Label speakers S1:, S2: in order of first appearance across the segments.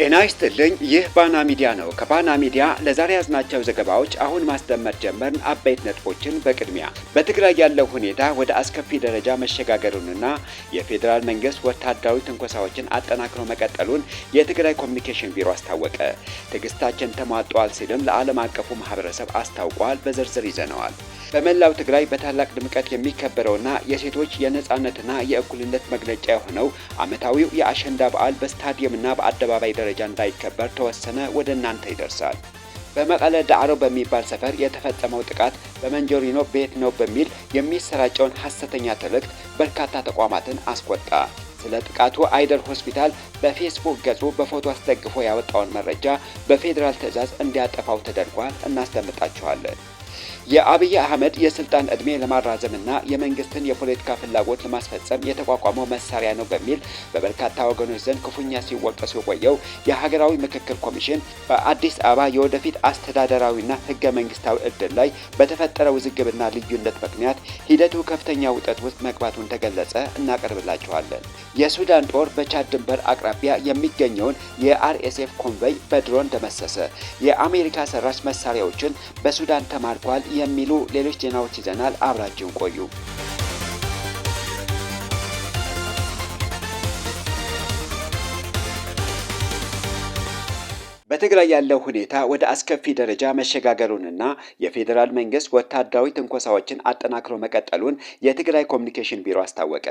S1: ጤና ይስጥልኝ። ይህ ባና ሚዲያ ነው። ከባና ሚዲያ ለዛሬ ያዝናቸው ዘገባዎች አሁን ማስደመጥ ጀመርን። አበይት ነጥቦችን በቅድሚያ በትግራይ ያለው ሁኔታ ወደ አስከፊ ደረጃ መሸጋገሩንና የፌዴራል መንግስት ወታደራዊ ትንኮሳዎችን አጠናክሮ መቀጠሉን የትግራይ ኮሚኒኬሽን ቢሮ አስታወቀ። ትዕግስታችን ተሟጧል ሲልም ለዓለም አቀፉ ማህበረሰብ አስታውቋል። በዝርዝር ይዘነዋል። በመላው ትግራይ በታላቅ ድምቀት የሚከበረውና የሴቶች የነጻነትና የእኩልነት መግለጫ የሆነው ዓመታዊው የአሸንዳ በዓል በስታዲየምና በአደባባይ ደረጃ እንዳይከበር ተወሰነ። ወደ እናንተ ይደርሳል። በመቀለ ዳዕሮ በሚባል ሰፈር የተፈጸመው ጥቃት በመንጆሪኖ ቤት ነው በሚል የሚሰራጨውን ሐሰተኛ ትርክት በርካታ ተቋማትን አስቆጣ። ስለ ጥቃቱ አይደር ሆስፒታል በፌስቡክ ገጹ በፎቶ አስደግፎ ያወጣውን መረጃ በፌዴራል ትዕዛዝ እንዲያጠፋው ተደርጓል። እናስደምጣችኋለን። የአብይ አህመድ የስልጣን ዕድሜ ለማራዘምና የመንግስትን የፖለቲካ ፍላጎት ለማስፈጸም የተቋቋመው መሳሪያ ነው በሚል በበርካታ ወገኖች ዘንድ ክፉኛ ሲወቀስ የቆየው የሀገራዊ ምክክር ኮሚሽን በአዲስ አበባ የወደፊት አስተዳደራዊና ህገ መንግስታዊ ዕድል ላይ በተፈጠረ ውዝግብና ልዩነት ምክንያት ሂደቱ ከፍተኛ ውጥረት ውስጥ መግባቱን ተገለጸ። እናቀርብላችኋለን። የሱዳን ጦር በቻድ ድንበር አቅራቢያ የሚገኘውን የአርኤስኤፍ ኮንቮይ በድሮን ደመሰሰ። የአሜሪካ ሰራሽ መሳሪያዎችን በሱዳን ተማርኳል የሚሉ ሌሎች ዜናዎች ይዘናል። አብራችሁን ቆዩ። በትግራይ ያለው ሁኔታ ወደ አስከፊ ደረጃ መሸጋገሩንና የፌዴራል መንግስት ወታደራዊ ትንኮሳዎችን አጠናክሮ መቀጠሉን የትግራይ ኮሚኒኬሽን ቢሮ አስታወቀ።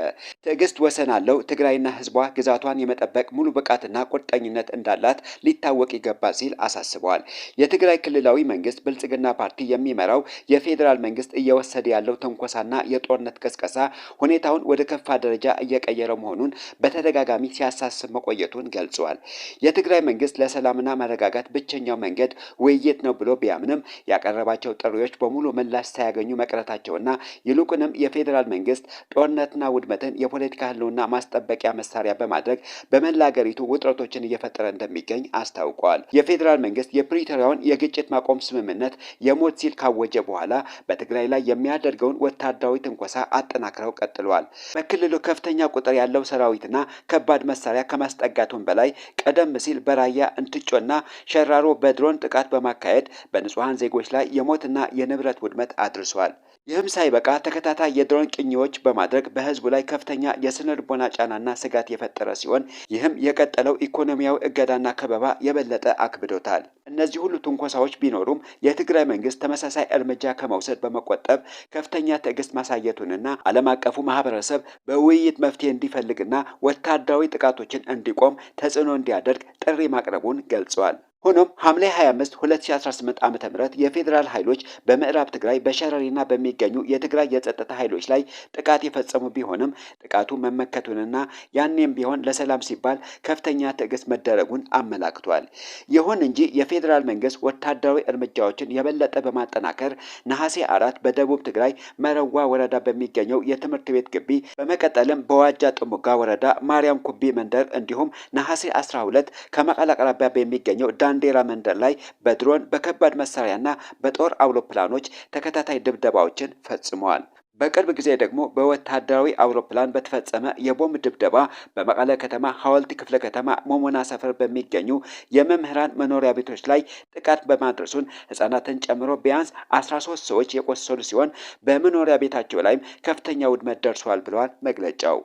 S1: ትዕግስት ወሰን አለው። ትግራይና ህዝቧ ግዛቷን የመጠበቅ ሙሉ ብቃትና ቁርጠኝነት እንዳላት ሊታወቅ ይገባል ሲል አሳስበዋል። የትግራይ ክልላዊ መንግስት ብልጽግና ፓርቲ የሚመራው የፌዴራል መንግስት እየወሰደ ያለው ትንኮሳና የጦርነት ቅስቀሳ ሁኔታውን ወደ ከፋ ደረጃ እየቀየረ መሆኑን በተደጋጋሚ ሲያሳስብ መቆየቱን ገልጿል። የትግራይ መንግስት ለሰላምና መረጋጋት ብቸኛው መንገድ ውይይት ነው ብሎ ቢያምንም ያቀረባቸው ጥሪዎች በሙሉ ምላሽ ሳያገኙ መቅረታቸውና ይልቁንም የፌዴራል መንግስት ጦርነትና ውድመትን የፖለቲካ ህልውና ማስጠበቂያ መሳሪያ በማድረግ በመላ ሀገሪቱ ውጥረቶችን እየፈጠረ እንደሚገኝ አስታውቋል። የፌዴራል መንግስት የፕሪቶሪያውን የግጭት ማቆም ስምምነት የሞት ሲል ካወጀ በኋላ በትግራይ ላይ የሚያደርገውን ወታደራዊ ትንኮሳ አጠናክረው ቀጥለዋል። በክልሉ ከፍተኛ ቁጥር ያለው ሰራዊትና ከባድ መሳሪያ ከማስጠጋቱም በላይ ቀደም ሲል በራያ እንትጮና ሸራሮ በድሮን ጥቃት በማካሄድ በንጹሃን ዜጎች ላይ የሞትና የንብረት ውድመት አድርሷል። ይህም ሳይበቃ ተከታታይ የድሮን ቅኝዎች በማድረግ በህዝቡ ላይ ከፍተኛ የስነ ልቦና ጫናና ስጋት የፈጠረ ሲሆን ይህም የቀጠለው ኢኮኖሚያዊ እገዳና ከበባ የበለጠ አክብዶታል። እነዚህ ሁሉ ትንኮሳዎች ቢኖሩም የትግራይ መንግስት ተመሳሳይ እርምጃ ከመውሰድ በመቆጠብ ከፍተኛ ትዕግስት ማሳየቱንና ዓለም አቀፉ ማህበረሰብ በውይይት መፍትሄ እንዲፈልግና ወታደራዊ ጥቃቶችን እንዲቆም ተጽዕኖ እንዲያደርግ ጥሪ ማቅረቡን ገልጿል። ሆኖም ሐምሌ 25 2018 ዓ.ም የፌዴራል ኃይሎች በምዕራብ ትግራይ በሸረሪና በሚገኙ የትግራይ የጸጥታ ኃይሎች ላይ ጥቃት የፈጸሙ ቢሆንም ጥቃቱ መመከቱንና ያኔም ቢሆን ለሰላም ሲባል ከፍተኛ ትዕግስት መደረጉን አመላክቷል። ይሁን እንጂ የፌዴራል መንግስት ወታደራዊ እርምጃዎችን የበለጠ በማጠናከር ነሐሴ 4 በደቡብ ትግራይ መረዋ ወረዳ በሚገኘው የትምህርት ቤት ግቢ በመቀጠልም በዋጃ ጥሙጋ ወረዳ ማርያም ኩቢ መንደር እንዲሁም ነሐሴ 12 ከመቀለ አቅራቢያ በሚገኘው ዳንዴራ መንደር ላይ በድሮን በከባድ መሳሪያና በጦር አውሮፕላኖች ተከታታይ ድብደባዎችን ፈጽመዋል። በቅርብ ጊዜ ደግሞ በወታደራዊ አውሮፕላን በተፈጸመ የቦምብ ድብደባ በመቀለ ከተማ ሐወልቲ ክፍለ ከተማ ሞሞና ሰፈር በሚገኙ የመምህራን መኖሪያ ቤቶች ላይ ጥቃት በማድረሱን ህጻናትን ጨምሮ ቢያንስ 13 ሰዎች የቆሰሉ ሲሆን በመኖሪያ ቤታቸው ላይም ከፍተኛ ውድመት ደርሷል ብለዋል መግለጫው።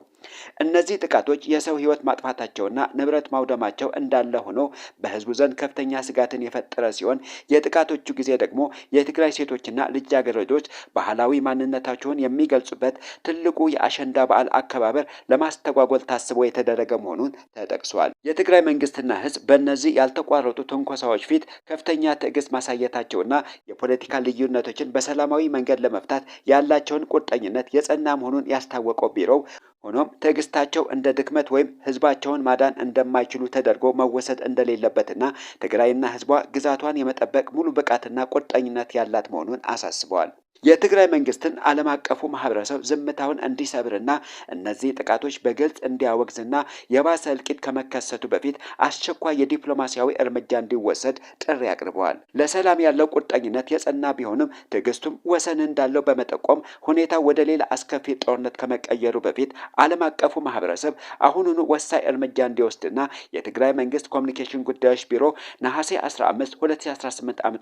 S1: እነዚህ ጥቃቶች የሰው ህይወት ማጥፋታቸውና ንብረት ማውደማቸው እንዳለ ሆኖ በህዝቡ ዘንድ ከፍተኛ ስጋትን የፈጠረ ሲሆን የጥቃቶቹ ጊዜ ደግሞ የትግራይ ሴቶችና ልጃገረዶች ባህላዊ ማንነታቸውን የሚገልጹበት ትልቁ የአሸንዳ በዓል አከባበር ለማስተጓጎል ታስቦ የተደረገ መሆኑን ተጠቅሷል። የትግራይ መንግስትና ህዝብ በእነዚህ ያልተቋረጡ ትንኮሳዎች ፊት ከፍተኛ ትዕግስት ማሳየታቸውና የፖለቲካ ልዩነቶችን በሰላማዊ መንገድ ለመፍታት ያላቸውን ቁርጠኝነት የጸና መሆኑን ያስታወቀው ቢሮው ሆኖም ትዕግስታቸው እንደ ድክመት ወይም ህዝባቸውን ማዳን እንደማይችሉ ተደርጎ መወሰድ እንደሌለበትና ትግራይና ህዝቧ ግዛቷን የመጠበቅ ሙሉ ብቃትና ቁርጠኝነት ያላት መሆኑን አሳስበዋል። የትግራይ መንግስትን ዓለም አቀፉ ማህበረሰብ ዝምታውን እንዲሰብርና እነዚህ ጥቃቶች በግልጽ እንዲያወግዝና የባሰ እልቂት ከመከሰቱ በፊት አስቸኳይ የዲፕሎማሲያዊ እርምጃ እንዲወሰድ ጥሪ አቅርበዋል። ለሰላም ያለው ቁርጠኝነት የጸና ቢሆንም ትዕግስቱም ወሰን እንዳለው በመጠቆም ሁኔታው ወደ ሌላ አስከፊ ጦርነት ከመቀየሩ በፊት ዓለም አቀፉ ማህበረሰብ አሁኑኑ ወሳኝ እርምጃ እንዲወስድና የትግራይ መንግስት ኮሚኒኬሽን ጉዳዮች ቢሮ ነሐሴ 15 2018 ዓ.ም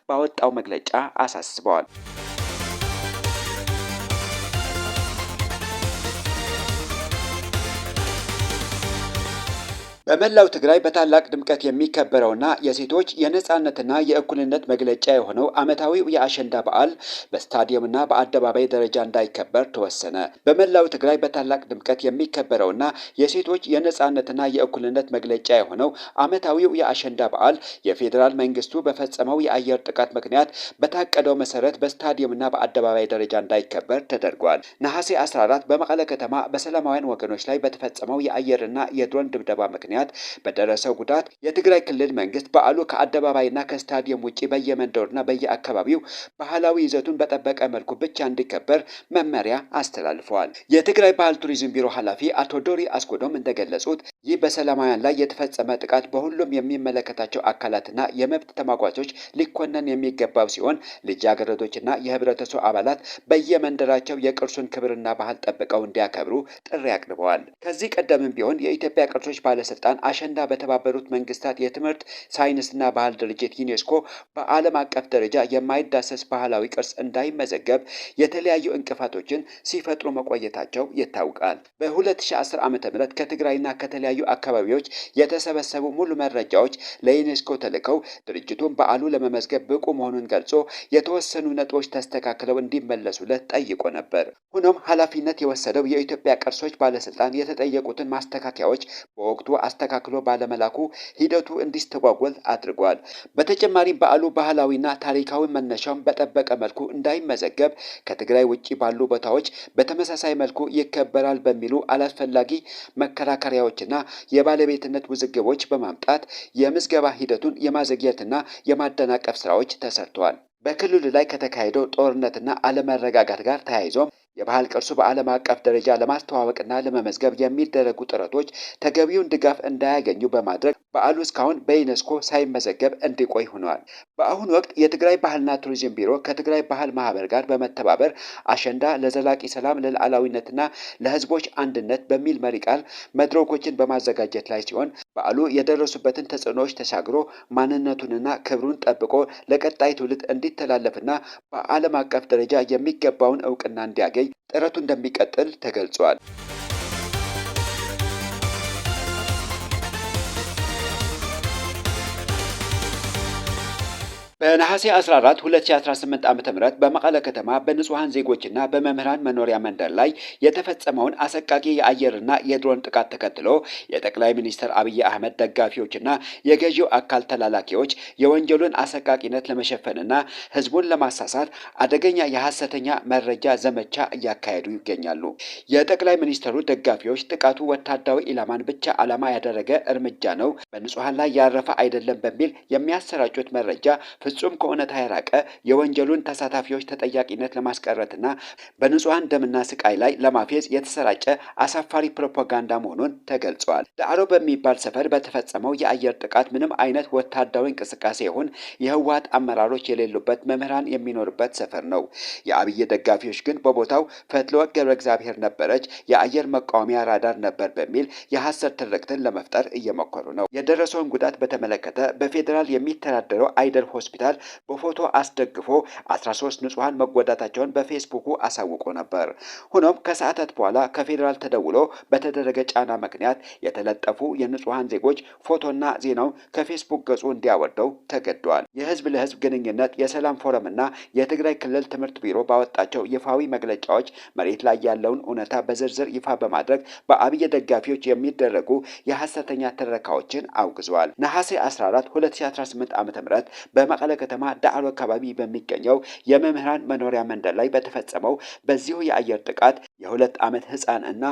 S1: ባወጣው መግለጫ አሳስበዋል። በመላው ትግራይ በታላቅ ድምቀት የሚከበረውና የሴቶች የነጻነትና የእኩልነት መግለጫ የሆነው ዓመታዊው የአሸንዳ በዓል በስታዲየምና በአደባባይ ደረጃ እንዳይከበር ተወሰነ። በመላው ትግራይ በታላቅ ድምቀት የሚከበረውና የሴቶች የነጻነትና የእኩልነት መግለጫ የሆነው ዓመታዊው የአሸንዳ በዓል የፌዴራል መንግስቱ በፈጸመው የአየር ጥቃት ምክንያት በታቀደው መሰረት በስታዲየምና በአደባባይ ደረጃ እንዳይከበር ተደርጓል። ነሐሴ 14 በመቀለ ከተማ በሰላማውያን ወገኖች ላይ በተፈጸመው የአየርና የድሮን ድብደባ ምክንያት በደረሰው ጉዳት የትግራይ ክልል መንግስት በዓሉ ከአደባባይና ከስታዲየም ውጪ በየመንደሩና በየአካባቢው ባህላዊ ይዘቱን በጠበቀ መልኩ ብቻ እንዲከበር መመሪያ አስተላልፈዋል። የትግራይ ባህል ቱሪዝም ቢሮ ኃላፊ አቶ ዶሪ አስኮዶም እንደገለጹት ይህ በሰላማውያን ላይ የተፈጸመ ጥቃት በሁሉም የሚመለከታቸው አካላትና የመብት ተሟጋቾች ሊኮነን የሚገባው ሲሆን ልጃገረዶችና የህብረተሰቡ አባላት በየመንደራቸው የቅርሱን ክብርና ባህል ጠብቀው እንዲያከብሩ ጥሪ አቅርበዋል። ከዚህ ቀደምም ቢሆን የኢትዮጵያ ቅርሶች ባለስልጣን አሸንዳ በተባበሩት መንግስታት የትምህርት ሳይንስና ባህል ድርጅት ዩኔስኮ በዓለም አቀፍ ደረጃ የማይዳሰስ ባህላዊ ቅርስ እንዳይመዘገብ የተለያዩ እንቅፋቶችን ሲፈጥሩ መቆየታቸው ይታወቃል። በ2010 ዓ.ም ከትግራይና ከተለያዩ አካባቢዎች የተሰበሰቡ ሙሉ መረጃዎች ለዩኔስኮ ተልከው ድርጅቱን በዓሉ ለመመዝገብ ብቁ መሆኑን ገልጾ የተወሰኑ ነጥቦች ተስተካክለው እንዲመለሱለት ጠይቆ ነበር። ሆኖም ኃላፊነት የወሰደው የኢትዮጵያ ቅርሶች ባለስልጣን የተጠየቁትን ማስተካከያዎች በወቅቱ አስተካክሎ ባለመላኩ ሂደቱ እንዲስተጓጎል አድርጓል። በተጨማሪም በዓሉ ባህላዊና ታሪካዊ መነሻውን በጠበቀ መልኩ እንዳይመዘገብ ከትግራይ ውጪ ባሉ ቦታዎች በተመሳሳይ መልኩ ይከበራል በሚሉ አላስፈላጊ መከራከሪያዎችና የባለቤትነት ውዝግቦች በማምጣት የምዝገባ ሂደቱን የማዘግየትና የማደናቀፍ ስራዎች ተሰርተዋል። በክልሉ ላይ ከተካሄደው ጦርነትና አለመረጋጋት ጋር ተያይዞም የባህል ቅርሱ በዓለም አቀፍ ደረጃ ለማስተዋወቅና ለመመዝገብ የሚደረጉ ጥረቶች ተገቢውን ድጋፍ እንዳያገኙ በማድረግ በዓሉ እስካሁን በዩኔስኮ ሳይመዘገብ እንዲቆይ ሆኗል። በአሁኑ ወቅት የትግራይ ባህልና ቱሪዝም ቢሮ ከትግራይ ባህል ማህበር ጋር በመተባበር አሸንዳ ለዘላቂ ሰላም ለሉዓላዊነትና ለሕዝቦች አንድነት በሚል መሪ ቃል መድረኮችን በማዘጋጀት ላይ ሲሆን በዓሉ የደረሱበትን ተጽዕኖዎች ተሻግሮ ማንነቱንና ክብሩን ጠብቆ ለቀጣይ ትውልድ እንዲተላለፍና በዓለም አቀፍ ደረጃ የሚገባውን እውቅና እንዲያገኝ ጥረቱ እንደሚቀጥል ተገልጿል። በነሐሴ 14 2018 ዓ.ም በመቀለ ከተማ በንጹሃን ዜጎችና በመምህራን መኖሪያ መንደር ላይ የተፈጸመውን አሰቃቂ የአየርና የድሮን ጥቃት ተከትሎ የጠቅላይ ሚኒስትር አብይ አህመድ ደጋፊዎችና የገዢው አካል ተላላኪዎች የወንጀሉን አሰቃቂነት ለመሸፈንና ህዝቡን ለማሳሳት አደገኛ የሐሰተኛ መረጃ ዘመቻ እያካሄዱ ይገኛሉ። የጠቅላይ ሚኒስትሩ ደጋፊዎች ጥቃቱ ወታደራዊ ኢላማን ብቻ ዓላማ ያደረገ እርምጃ ነው፣ በንጹሃን ላይ ያረፈ አይደለም በሚል የሚያሰራጩት መረጃ ፍጹም ከእውነታ የራቀ የወንጀሉን ተሳታፊዎች ተጠያቂነት ለማስቀረትና በንጹሃን ደምና ስቃይ ላይ ለማፌዝ የተሰራጨ አሳፋሪ ፕሮፓጋንዳ መሆኑን ተገልጿል። ዳዕሮ በሚባል ሰፈር በተፈጸመው የአየር ጥቃት ምንም አይነት ወታደራዊ እንቅስቃሴ ይሁን የህወሓት አመራሮች የሌሉበት መምህራን የሚኖርበት ሰፈር ነው። የአብይ ደጋፊዎች ግን በቦታው ፈትለወቅ ገብረ እግዚአብሔር ነበረች፣ የአየር መቃወሚያ ራዳር ነበር በሚል የሐሰት ትርክትን ለመፍጠር እየሞከሩ ነው። የደረሰውን ጉዳት በተመለከተ በፌዴራል የሚተዳደረው አይደር ሆስፒታል በፎቶ አስደግፎ 13 ንጹሃን መጎዳታቸውን በፌስቡኩ አሳውቆ ነበር። ሆኖም ከሰዓታት በኋላ ከፌዴራል ተደውሎ በተደረገ ጫና ምክንያት የተለጠፉ የንጹሃን ዜጎች ፎቶና ዜናው ከፌስቡክ ገጹ እንዲያወርደው ተገዷል። የህዝብ ለህዝብ ግንኙነት የሰላም ፎረምና የትግራይ ክልል ትምህርት ቢሮ ባወጣቸው ይፋዊ መግለጫዎች መሬት ላይ ያለውን እውነታ በዝርዝር ይፋ በማድረግ በአብይ ደጋፊዎች የሚደረጉ የሐሰተኛ ትረካዎችን አውግዘዋል። ነሐሴ 14 2018 ዓ.ም በመቀለ ከተማ ዳዕሮ አካባቢ በሚገኘው የመምህራን መኖሪያ መንደር ላይ በተፈጸመው በዚሁ የአየር ጥቃት የ2 ዓመት ህፃን እና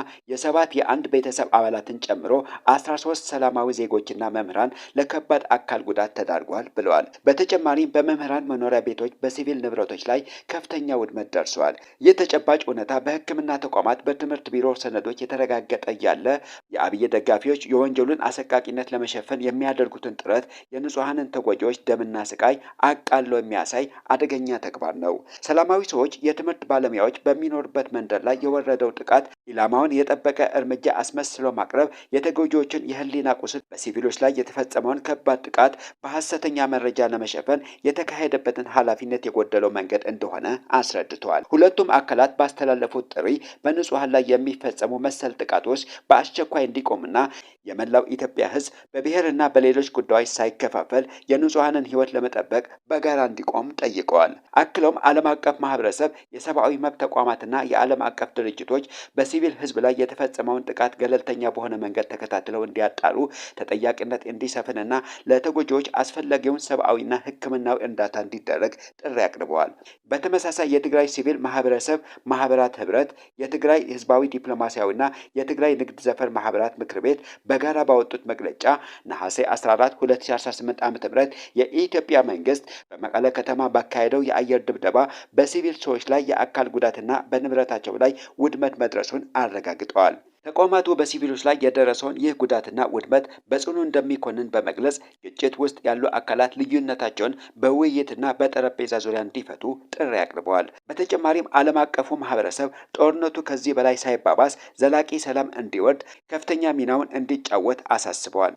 S1: የአንድ ቤተሰብ አባላትን ጨምሮ 13 ሰላማዊ ዜጎችና መምህራን ለከባድ አካል ጉዳት ተዳርጓል ብለዋል። በተጨማሪም በመምህራን መኖሪያ ቤቶች፣ በሲቪል ንብረቶች ላይ ከፍተኛ ውድመት ደርሷል። ይህ ተጨባጭ እውነታ በሕክምና ተቋማት፣ በትምህርት ቢሮ ሰነዶች የተረጋገጠ ያለ የአብይ ደጋፊዎች የወንጀሉን አሰቃቂነት ለመሸፈን የሚያደርጉትን ጥረት የንጹሐንን ተጎጂዎች ደምና ስቃይ አቃሎ የሚያሳይ አደገኛ ተግባር ነው። ሰላማዊ ሰዎች፣ የትምህርት ባለሙያዎች በሚኖርበት መንደር ላይ የወረደው ጥቃት ኢላማውን የጠበቀ እርምጃ አስመስሎ ማቅረብ የተጎጂዎችን የህሊና ቁስል፣ በሲቪሎች ላይ የተፈጸመውን ከባድ ጥቃት በሐሰተኛ መረጃ ለመሸፈን የተካሄደበትን ኃላፊነት የጎደለው መንገድ እንደሆነ አስረድተዋል። ሁለቱም አካላት ባስተላለፉት ጥሪ በንጹሐን ላይ የሚፈጸሙ መሰል ጥቃቶች በአስቸኳይ እንዲቆምና የመላው ኢትዮጵያ ህዝብ በብሔርና በሌሎች ጉዳዮች ሳይከፋፈል የንጹሐንን ህይወት ለመጠበቅ በጋራ እንዲቆም ጠይቀዋል። አክለውም ዓለም አቀፍ ማህበረሰብ፣ የሰብአዊ መብት ተቋማትና የዓለም አቀፍ ድርጅቶች በሲቪል ህዝብ ላይ የተፈጸመውን ጥቃት ገለልተኛ በሆነ መንገድ ተከታትለው እንዲያጣሩ፣ ተጠያቂነት እንዲሰፍንና ለተጎጂዎች አስፈላጊውን ሰብአዊና ሕክምናዊ እርዳታ እንዲደረግ ጥሪ አቅርበዋል። በተመሳሳይ የትግራይ ሲቪል ማህበረሰብ ማህበራት ህብረት፣ የትግራይ ህዝባዊ ዲፕሎማሲያዊና የትግራይ ንግድ ዘርፍ ማህበራት ምክር ቤት በጋራ ባወጡት መግለጫ ነሐሴ 14 2018 ዓ.ም የኢትዮጵያ መንግስት በመቀለ ከተማ ባካሄደው የአየር ድብደባ በሲቪል ሰዎች ላይ የአካል ጉዳትና በንብረታቸው ላይ ውድመት መድረሱን አረጋግጠዋል። ተቋማቱ በሲቪሎች ላይ የደረሰውን ይህ ጉዳትና ውድመት በጽኑ እንደሚኮንን በመግለጽ ግጭት ውስጥ ያሉ አካላት ልዩነታቸውን በውይይትና በጠረጴዛ ዙሪያ እንዲፈቱ ጥሪ አቅርበዋል። በተጨማሪም ዓለም አቀፉ ማህበረሰብ ጦርነቱ ከዚህ በላይ ሳይባባስ ዘላቂ ሰላም እንዲወርድ ከፍተኛ ሚናውን እንዲጫወት አሳስበዋል።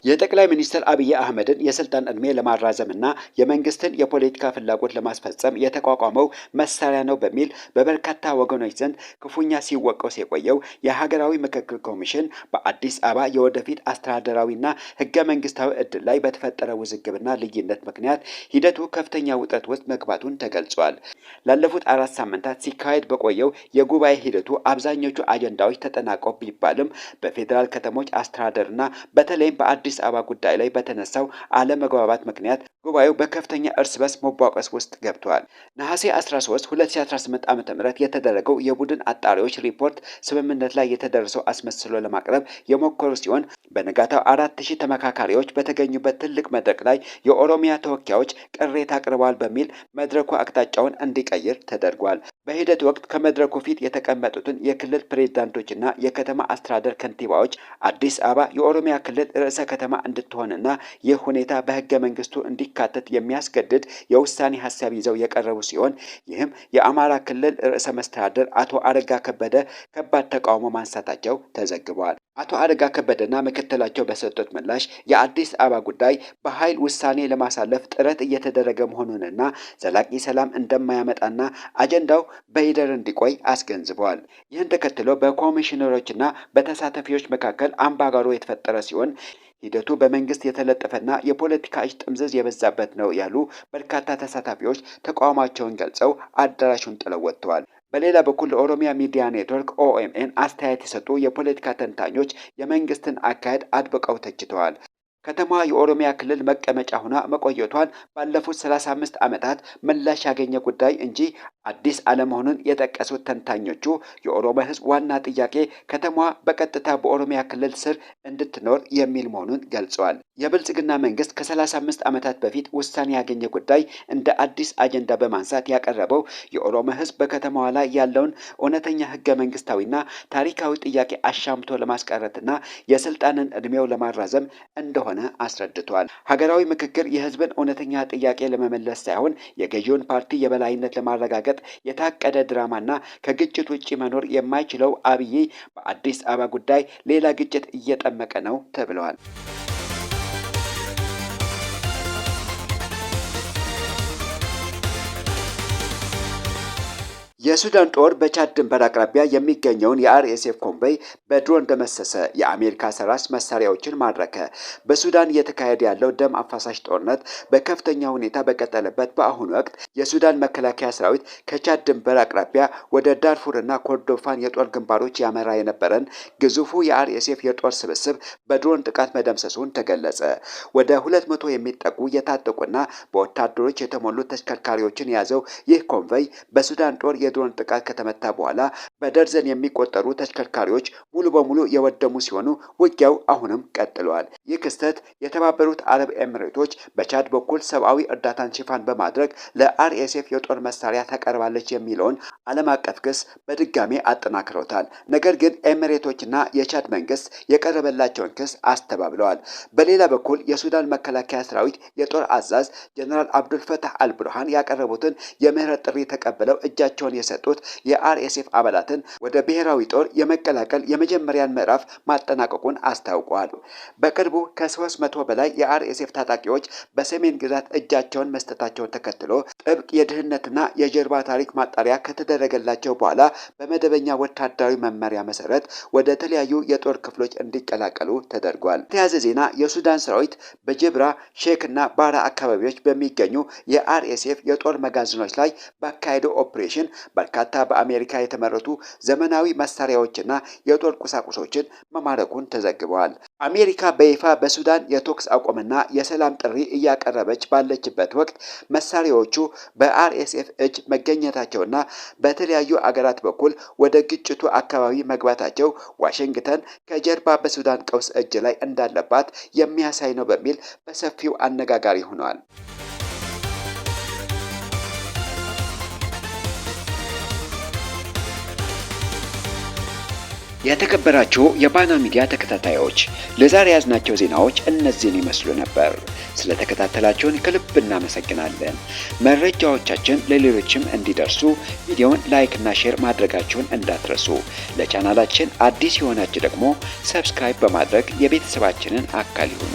S1: የጠቅላይ ሚኒስትር አብይ አህመድን የስልጣን ዕድሜ ለማራዘምና የመንግስትን የፖለቲካ ፍላጎት ለማስፈጸም የተቋቋመው መሳሪያ ነው በሚል በበርካታ ወገኖች ዘንድ ክፉኛ ሲወቀስ የቆየው የሀገራዊ ምክክር ኮሚሽን በአዲስ አበባ የወደፊት አስተዳደራዊና ህገ መንግስታዊ ዕድል ላይ በተፈጠረ ውዝግብና ልዩነት ምክንያት ሂደቱ ከፍተኛ ውጥረት ውስጥ መግባቱን ተገልጿል። ላለፉት 4 ሳምንታት ሲካሄድ በቆየው የጉባኤ ሂደቱ አብዛኞቹ አጀንዳዎች ተጠናቀው ቢባልም በፌዴራል ከተሞች አስተዳደርና በተለይም በአዲስ አበባ ጉዳይ ላይ በተነሳው አለመግባባት ምክንያት ጉባኤው በከፍተኛ እርስ በርስ መቧቀስ ውስጥ ገብቷል። ነሐሴ 13 2018 ዓ.ም የተደረገው የቡድን አጣሪዎች ሪፖርት ስምምነት ላይ የተደረሰው አስመስሎ ለማቅረብ የሞከሩ ሲሆን በነጋታው 4000 ተመካካሪዎች በተገኙበት ትልቅ መድረክ ላይ የኦሮሚያ ተወካዮች ቅሬታ አቅርበዋል በሚል መድረኩ አቅጣጫውን እንዲቀይር ተደርጓል። በሂደት ወቅት ከመድረኩ ፊት የተቀመጡትን የክልል ፕሬዝዳንቶችና የከተማ አስተዳደር ከንቲባዎች አዲስ አበባ የኦሮሚያ ክልል ርዕሰ ከተማ እንድትሆንና ይህ ሁኔታ በህገ መንግስቱ እንዲካተት የሚያስገድድ የውሳኔ ሀሳብ ይዘው የቀረቡ ሲሆን ይህም የአማራ ክልል ርዕሰ መስተዳድር አቶ አረጋ ከበደ ከባድ ተቃውሞ ማንሳታቸው ተዘግቧል። አቶ አረጋ ከበደና ምክትላቸው በሰጡት ምላሽ የአዲስ አበባ ጉዳይ በኃይል ውሳኔ ለማሳለፍ ጥረት እየተደረገ መሆኑንና ዘላቂ ሰላም እንደማያመጣና አጀንዳው በሂደር እንዲቆይ አስገንዝበዋል። ይህን ተከትሎ በኮሚሽነሮችና በተሳታፊዎች መካከል አምባጓሮ የተፈጠረ ሲሆን ሂደቱ በመንግስት የተለጠፈና የፖለቲካ እጅ ጥምዘዝ የበዛበት ነው ያሉ በርካታ ተሳታፊዎች ተቃውሟቸውን ገልጸው አዳራሹን ጥለው ወጥተዋል። በሌላ በኩል ለኦሮሚያ ሚዲያ ኔትወርክ ኦኤምኤን አስተያየት የሰጡ የፖለቲካ ተንታኞች የመንግስትን አካሄድ አጥብቀው ተችተዋል። ከተማዋ የኦሮሚያ ክልል መቀመጫ ሆና መቆየቷን ባለፉት 35 ዓመታት ምላሽ ያገኘ ጉዳይ እንጂ አዲስ አለመሆኑን የጠቀሱት ተንታኞቹ የኦሮሞ ሕዝብ ዋና ጥያቄ ከተማዋ በቀጥታ በኦሮሚያ ክልል ስር እንድትኖር የሚል መሆኑን ገልጸዋል። የብልጽግና መንግስት ከ35 ዓመታት በፊት ውሳኔ ያገኘ ጉዳይ እንደ አዲስ አጀንዳ በማንሳት ያቀረበው የኦሮሞ ሕዝብ በከተማዋ ላይ ያለውን እውነተኛ ህገ መንግስታዊና ታሪካዊ ጥያቄ አሻምቶ ለማስቀረትና የስልጣንን ዕድሜው ለማራዘም እንደሆነ አስረድቷል። ሀገራዊ ምክክር የህዝብን እውነተኛ ጥያቄ ለመመለስ ሳይሆን የገዢውን ፓርቲ የበላይነት ለማረጋገጥ የታቀደ ድራማና ከግጭት ውጪ መኖር የማይችለው አብይ በአዲስ አበባ ጉዳይ ሌላ ግጭት እየጠመቀ ነው ተብለዋል። የሱዳን ጦር በቻድ ድንበር አቅራቢያ የሚገኘውን የአርኤስኤፍ ኮንቮይ በድሮን ደመሰሰ። የአሜሪካ ሰራሽ መሳሪያዎችን ማድረከ። በሱዳን እየተካሄደ ያለው ደም አፋሳሽ ጦርነት በከፍተኛ ሁኔታ በቀጠለበት በአሁኑ ወቅት የሱዳን መከላከያ ሰራዊት ከቻድ ድንበር አቅራቢያ ወደ ዳርፉርና ኮርዶፋን የጦር ግንባሮች ያመራ የነበረን ግዙፉ የአርኤስኤፍ የጦር ስብስብ በድሮን ጥቃት መደምሰሱን ተገለጸ። ወደ 200 የሚጠጉ የታጠቁና በወታደሮች የተሞሉ ተሽከርካሪዎችን የያዘው ይህ ኮንቮይ በሱዳን ጦር የድሮን ጥቃት ከተመታ በኋላ በደርዘን የሚቆጠሩ ተሽከርካሪዎች ሙሉ በሙሉ የወደሙ ሲሆኑ ውጊያው አሁንም ቀጥሏል። ይህ ክስተት የተባበሩት አረብ ኤሚሬቶች በቻድ በኩል ሰብአዊ እርዳታን ሽፋን በማድረግ ለአርኤስኤፍ የጦር መሳሪያ ታቀርባለች የሚለውን ዓለም አቀፍ ክስ በድጋሚ አጠናክረውታል። ነገር ግን ኤሚሬቶችና የቻድ መንግስት የቀረበላቸውን ክስ አስተባብለዋል። በሌላ በኩል የሱዳን መከላከያ ሰራዊት የጦር አዛዥ ጀነራል አብዱልፈታህ አልቡርሃን ያቀረቡትን የምህረት ጥሪ ተቀብለው እጃቸውን የሰጡት የአርኤስኤፍ አባላትን ወደ ብሔራዊ ጦር የመቀላቀል የመጀመሪያን ምዕራፍ ማጠናቀቁን አስታውቀዋል። በቅርቡ ከ300 በላይ የአርኤስኤፍ ታጣቂዎች በሰሜን ግዛት እጃቸውን መስጠታቸውን ተከትሎ ጥብቅ የደህንነትና የጀርባ ታሪክ ማጣሪያ ከተደረገላቸው በኋላ በመደበኛ ወታደራዊ መመሪያ መሰረት ወደ ተለያዩ የጦር ክፍሎች እንዲቀላቀሉ ተደርጓል። በተያያዘ ዜና የሱዳን ሰራዊት በጀብራ ሼክ እና ባራ አካባቢዎች በሚገኙ የአርኤስኤፍ የጦር መጋዘኖች ላይ ባካሄደው ኦፕሬሽን በርካታ በአሜሪካ የተመረቱ ዘመናዊ መሳሪያዎችና የጦር ቁሳቁሶችን መማረኩን ተዘግበዋል። አሜሪካ በይፋ በሱዳን የተኩስ አቁምና የሰላም ጥሪ እያቀረበች ባለችበት ወቅት መሳሪያዎቹ በአርኤስኤፍ እጅ መገኘታቸውና በተለያዩ አገራት በኩል ወደ ግጭቱ አካባቢ መግባታቸው ዋሽንግተን ከጀርባ በሱዳን ቀውስ እጅ ላይ እንዳለባት የሚያሳይ ነው በሚል በሰፊው አነጋጋሪ ሆኗል። የተከበራችሁ የባና ሚዲያ ተከታታዮች ለዛሬ ያዝናቸው ዜናዎች እነዚህን ይመስሉ ነበር። ስለተከታተላችሁን ከልብ እናመሰግናለን። መረጃዎቻችን ለሌሎችም እንዲደርሱ ቪዲዮውን ላይክ እና ሼር ማድረጋችሁን እንዳትረሱ። ለቻናላችን አዲስ የሆናችሁ ደግሞ ሰብስክራይብ በማድረግ የቤተሰባችንን አካል ይሁኑ።